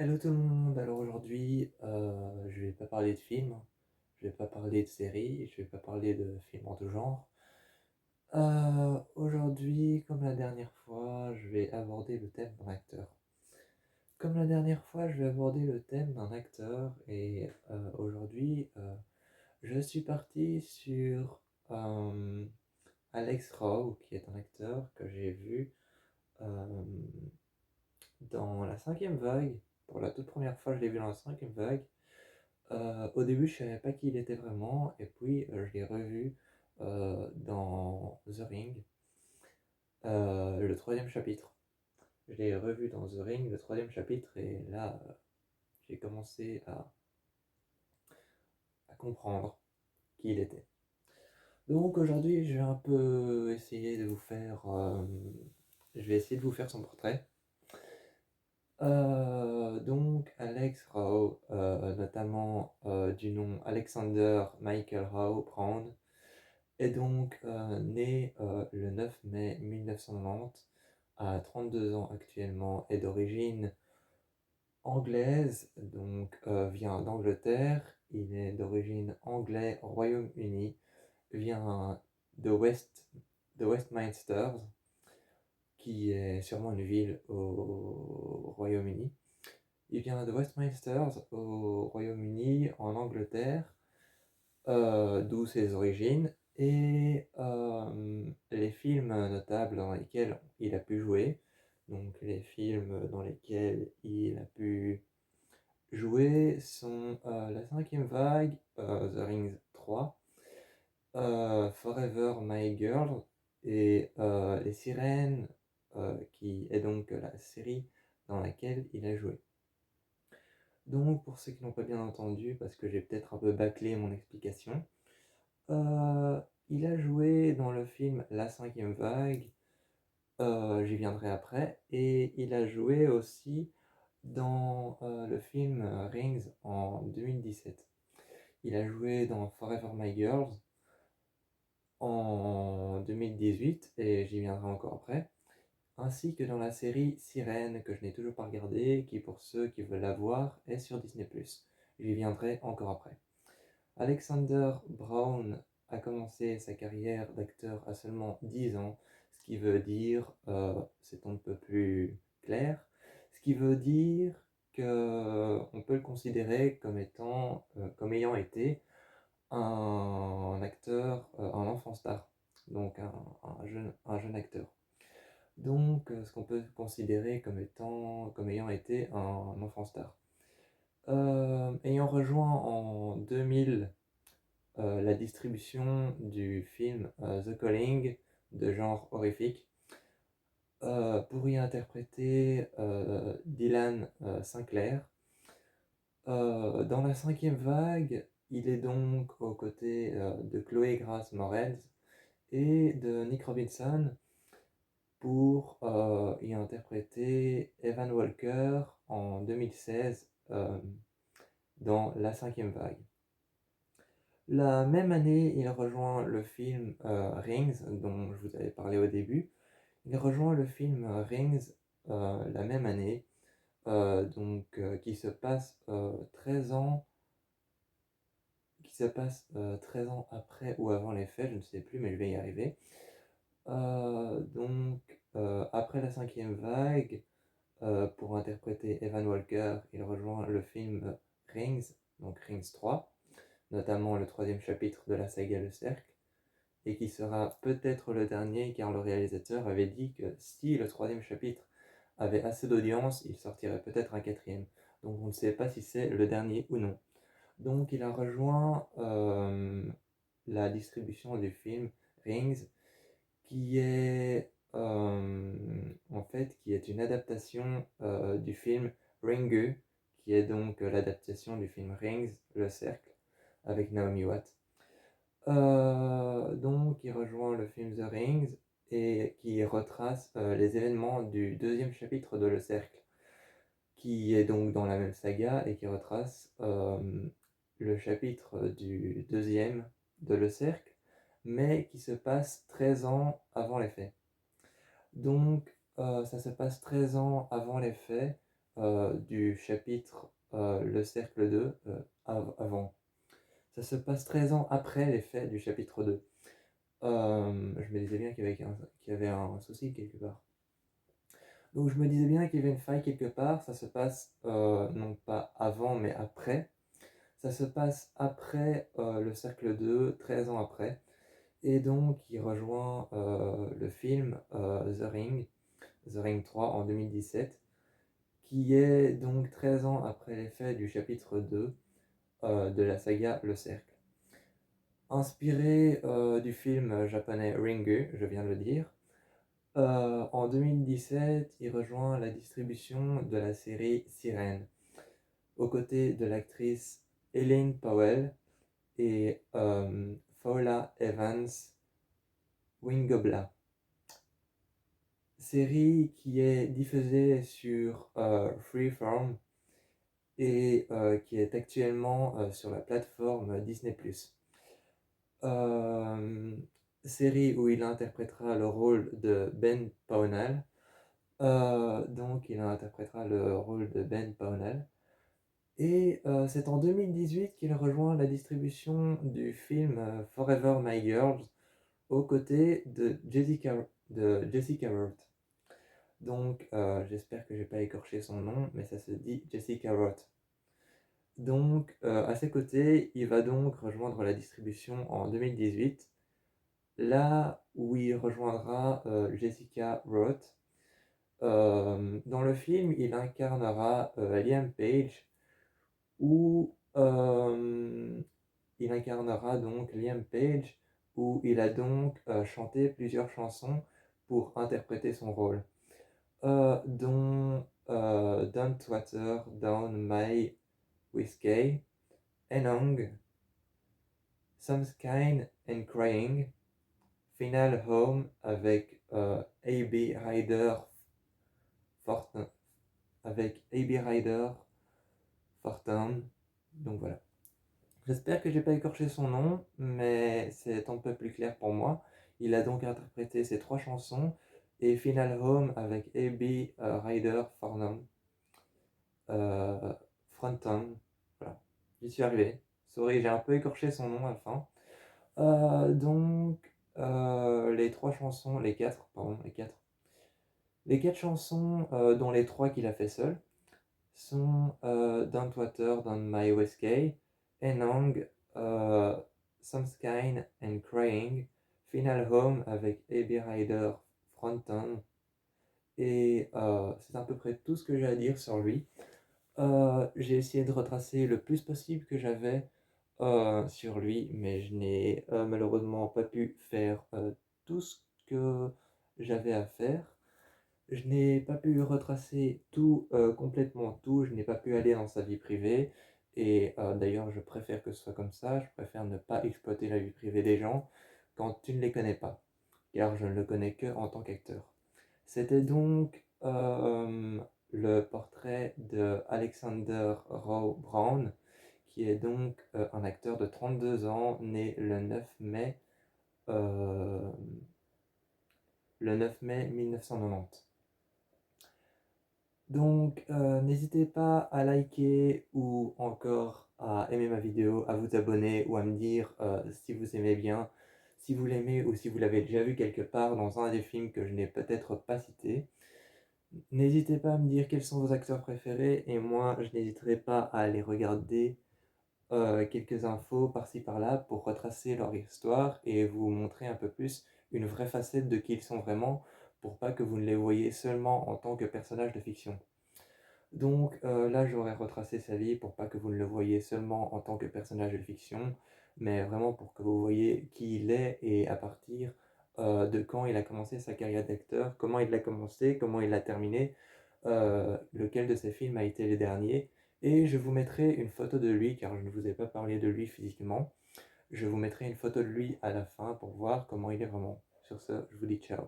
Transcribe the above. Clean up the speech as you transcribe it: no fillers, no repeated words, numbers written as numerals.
Hello tout le monde, alors aujourd'hui je vais pas parler de films, je vais pas parler de séries, je vais pas parler de films en tout genre. Aujourd'hui, comme la dernière fois, je vais aborder le thème d'un acteur. Comme la dernière fois, je vais aborder le thème d'un acteur et aujourd'hui je suis parti sur euh, Alex Rowe, qui est un acteur que j'ai vu euh, dans la cinquième vague. Pour la toute première fois, je l'ai vu dans la cinquième vague. Au début, je savais pas qui il était vraiment, et puis je l'ai revu dans The Ring, le troisième chapitre. Je l'ai revu dans The Ring, le troisième chapitre, et là, j'ai commencé à comprendre qui il était. Donc aujourd'hui, je vais un peu essayer de vous faire, je vais essayer de vous faire son portrait. Donc Alex Rowe, notamment du nom Alexander Michael Rowe Brown, est donc né le 9 mai 1990, à 32 ans actuellement, est d'origine anglaise, donc vient d'Angleterre, il est d'origine anglais Royaume-Uni, vient de Westminster, qui est sûrement une ville au Royaume-Uni. Il vient de Westminster au Royaume-Uni, en Angleterre, d'où ses origines, et les films notables dans lesquels il a pu jouer, donc les films dans lesquels il a pu jouer sont La cinquième vague, The Rings 3, Forever My Girl et Les Sirènes, qui est donc la série dans laquelle il a joué. Donc pour ceux qui n'ont pas bien entendu, parce que j'ai peut-être un peu bâclé mon explication, Euh, il a joué dans le film La cinquième vague, j'y viendrai après, et il a joué aussi dans le film Rings en 2017. Il a joué dans Forever My Girls en 2018, et j'y viendrai encore après, ainsi que dans la série Sirène, que je n'ai toujours pas regardée, qui pour ceux qui veulent la voir est sur Disney+. J'y viendrai encore après. Alexander Brown a commencé sa carrière d'acteur à seulement 10 ans, ce qui veut dire, c'est un peu plus clair, ce qui veut dire qu'on peut le considérer comme étant, comme ayant été un acteur, un enfant star, donc un jeune acteur. Donc, ce qu'on peut considérer comme étant, comme ayant été un enfant star. Ayant rejoint en 2000 la distribution du film The Calling, de genre horrifique, pour y interpréter Dylan Sinclair. Dans la cinquième vague, il est donc aux côtés de Chloé Grace Moretz et de Nick Robinson pour y interpréter Evan Walker en 2016 dans la cinquième vague. La même année, il rejoint le film Rings, dont je vous avais parlé au début. Il rejoint le film Rings la même année, qui se passe 13 ans, qui se passe 13 ans après ou avant les faits, je ne sais plus, mais je vais y arriver. Après la cinquième vague, pour interpréter Evan Walker, il rejoint le film Rings, donc Rings 3, notamment le troisième chapitre de la saga Le Cercle, et qui sera peut-être le dernier, car le réalisateur avait dit que si le troisième chapitre avait assez d'audience, il sortirait peut-être un quatrième. Donc on ne sait pas si c'est le dernier ou non. Donc il a rejoint la distribution du film Rings, qui est qui est une adaptation du film Ringu, qui est donc l'adaptation du film Rings, Le Cercle, avec Naomi Watts. Donc, il rejoint le film The Rings et qui retrace les événements du deuxième chapitre de Le Cercle, qui est donc dans la même saga et qui retrace le chapitre du deuxième de Le Cercle, mais qui se passe 13 ans avant les faits. Donc, ça se passe 13 ans avant les faits, du chapitre Le Cercle 2 avant. Ça se passe 13 ans après les faits du chapitre 2. Je me disais bien qu'il y avait un souci quelque part. Donc je me disais bien qu'il y avait une faille quelque part. Ça se passe non pas avant mais après. Ça se passe après le Cercle 2, 13 ans après. Et donc il rejoint le film The Ring 3 en 2017, qui est donc 13 ans après les faits du chapitre 2 de la saga Le Cercle. Inspiré du film japonais Ringu, je viens de le dire, en 2017, il rejoint la distribution de la série Sirène, aux côtés de l'actrice Elaine Powell et Paula Evans Wingobla. Série qui est diffusée sur Freeform et qui est actuellement sur la plateforme Disney+. Euh, Série où il interprétera le rôle de Ben Pownall. Donc il interprétera le rôle de Ben Pownall. Et c'est en 2018 qu'il rejoint la distribution du film Forever My Girls aux côtés de Jessica Roth. Donc j'espère que je n'ai pas écorché son nom, mais ça se dit Jessica Roth. Donc à ses côtés, il va donc rejoindre la distribution en 2018, là où il rejoindra Jessica Roth. Dans le film, il incarnera Liam Page, où il incarnera donc Liam Page, où il a donc chanté plusieurs chansons pour interpréter son rôle, dont Don't Water Down My Whiskey, Enong, Some Kind and Crying, Final Home avec A.B. Ryder Fortin. Donc voilà. J'espère que j'ai pas écorché son nom, mais c'est un peu plus clair pour moi. Il a donc interprété ces trois chansons et Final Home avec A.B. Ryder Fronton. Voilà, j'y suis arrivé. Sorry, j'ai un peu écorché son nom à la fin. Donc, les trois chansons, les quatre, pardon, les quatre. Les quatre chansons, dont les trois qu'il a fait seul, sont Don't Water Down My Whiskey, Enong, Sunshine and Crying, Final Home avec A.B. Ryder Fronton. Et c'est à peu près tout ce que j'ai à dire sur lui. J'ai essayé de retracer le plus possible que j'avais sur lui, mais je n'ai malheureusement pas pu faire tout ce que j'avais à faire. Je n'ai pas pu retracer tout, complètement tout, je n'ai pas pu aller dans sa vie privée, et d'ailleurs je préfère que ce soit comme ça, je préfère ne pas exploiter la vie privée des gens quand tu ne les connais pas, car je ne le connais que en tant qu'acteur. C'était donc le portrait de Alexander Rowe Brown, qui est donc un acteur de 32 ans, né euh, le 9 mai 1990. Donc n'hésitez pas à liker ou encore à aimer ma vidéo, à vous abonner ou à me dire si vous aimez bien, si vous l'aimez ou si vous l'avez déjà vu quelque part dans un des films que je n'ai peut-être pas cité. N'hésitez pas à me dire quels sont vos acteurs préférés et moi je n'hésiterai pas à aller regarder quelques infos par-ci par-là pour retracer leur histoire et vous montrer un peu plus une vraie facette de qui ils sont vraiment, pour pas que vous ne les voyez seulement en tant que personnages de fiction. Donc là, j'aurais retracé sa vie pour pas que vous ne le voyiez seulement en tant que personnage de fiction, mais vraiment pour que vous voyez qui il est et à partir de quand il a commencé sa carrière d'acteur, comment il l'a commencé, comment il l'a terminé, lequel de ses films a été le dernier. Et je vous mettrai une photo de lui, car je ne vous ai pas parlé de lui physiquement. Je vous mettrai une photo de lui à la fin pour voir comment il est vraiment. Sur ce, je vous dis ciao.